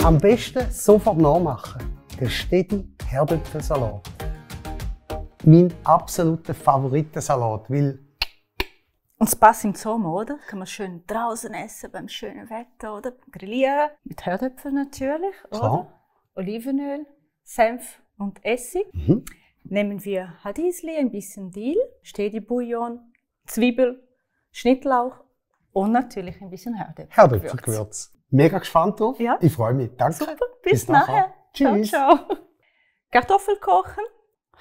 Am besten sofort nachmachen. Der Stedi Herdöpfelsalat. Mein absoluter Favoritensalat, weil und es passt im Sommer, oder? Kann man schön draußen essen, beim schönen Wetter, oder? Grillieren. Mit Herdöpfeln natürlich, klar. oder? Olivenöl, Senf und Essig. Nehmen wir Hadisli, ein bisschen Dill, Stedi-Bouillon, Zwiebel, Schnittlauch und natürlich ein bisschen Herdöpfelgewürz. Mega gespannt drauf. Ja. Ich freue mich. Danke. Super, bis nachher. Tschüss. Ciao, ciao. Kartoffel kochen,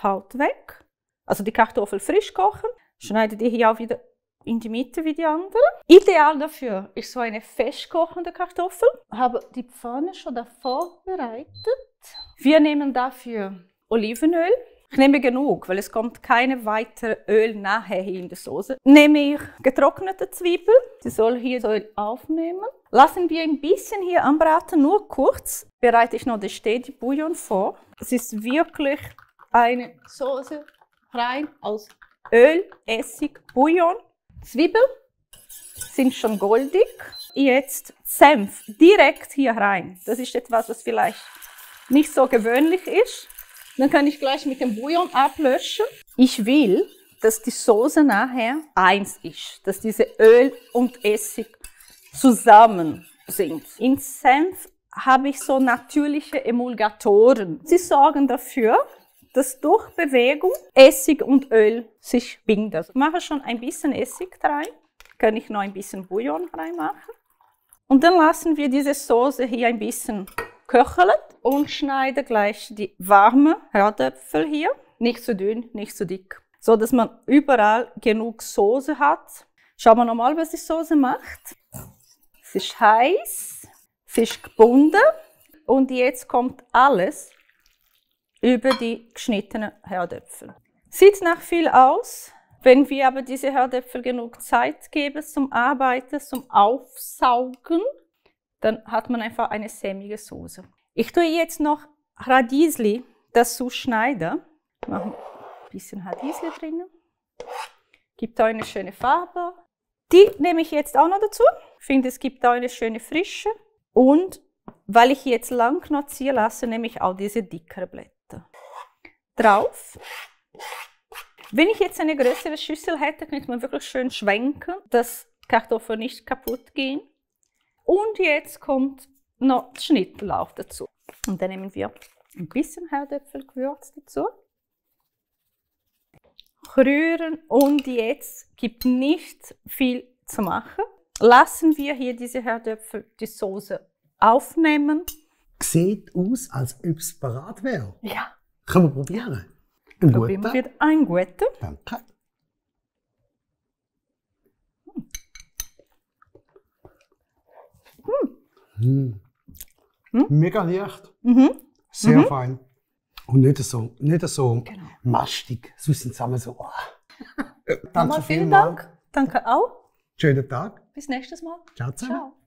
Haut weg. Also die Kartoffel frisch kochen. Schneide die hier auch wieder in die Mitte wie die andere. Ideal dafür ist so eine festkochende Kartoffel. Habe die Pfanne schon davor bereitet. Wir nehmen dafür Olivenöl. Ich nehme genug, weil es kommt keine weitere Öl nachher hier in der Soße. Nehme ich getrocknete Zwiebel. Die soll hier so aufnehmen. Lassen wir ein bisschen hier anbraten, nur kurz. Bereite ich noch den Stedi-Bouillon vor. Es ist wirklich eine Soße rein aus Öl, Essig, Bouillon. Zwiebeln sind schon goldig. Jetzt Senf direkt hier rein. Das ist etwas, was vielleicht nicht so gewöhnlich ist. Dann kann ich gleich mit dem Bouillon ablöschen. Ich will, dass die Soße nachher eins ist, dass diese Öl und Essig zusammen sind. In Senf habe ich so natürliche Emulgatoren. Sie sorgen dafür, dass durch Bewegung Essig und Öl sich binden. Ich mache schon ein bisschen Essig rein. Kann ich noch ein bisschen Bouillon reinmachen. Und dann lassen wir diese Soße hier ein bisschen köcheln und schneide gleich die warmen Herdöpfel hier. Nicht zu dünn, nicht zu dick. So dass man überall genug Soße hat. Schauen wir nochmal, was die Soße macht. Es ist heiß, es ist gebunden und jetzt kommt alles über die geschnittenen Herdöpfel. Sieht nach viel aus. Wenn wir aber diese Herdöpfel genug Zeit geben zum Arbeiten, zum Aufsaugen, dann hat man einfach eine sämige Soße. Ich tue jetzt noch Radieschen dazu schneiden. Mache ein bisschen Radieschen drin. Gibt auch eine schöne Farbe. Die nehme ich jetzt auch noch dazu. Ich finde, es gibt auch eine schöne Frische. Und weil ich jetzt lang noch ziehen lasse, nehme ich auch diese dickeren Blätter drauf. Wenn ich jetzt eine größere Schüssel hätte, könnte man wirklich schön schwenken, dass Kartoffeln nicht kaputt gehen. Und jetzt kommt noch Schnittlauch dazu. Und dann nehmen wir ein bisschen Herdöpfelgewürz dazu. Rühren und jetzt gibt nicht viel zu machen. Lassen wir hier diese Herdöpfel die Soße aufnehmen. Sieht aus, als ob es parat wäre. Ja. Können wir probieren? Probieren wir einen guten. Danke. Mega leicht. Sehr fein. Und nicht so mastig. Sonst sind sie so. Danke vielen Dank. Danke auch. Schönen Tag. Bis nächstes Mal. Ciao zusammen. Ciao.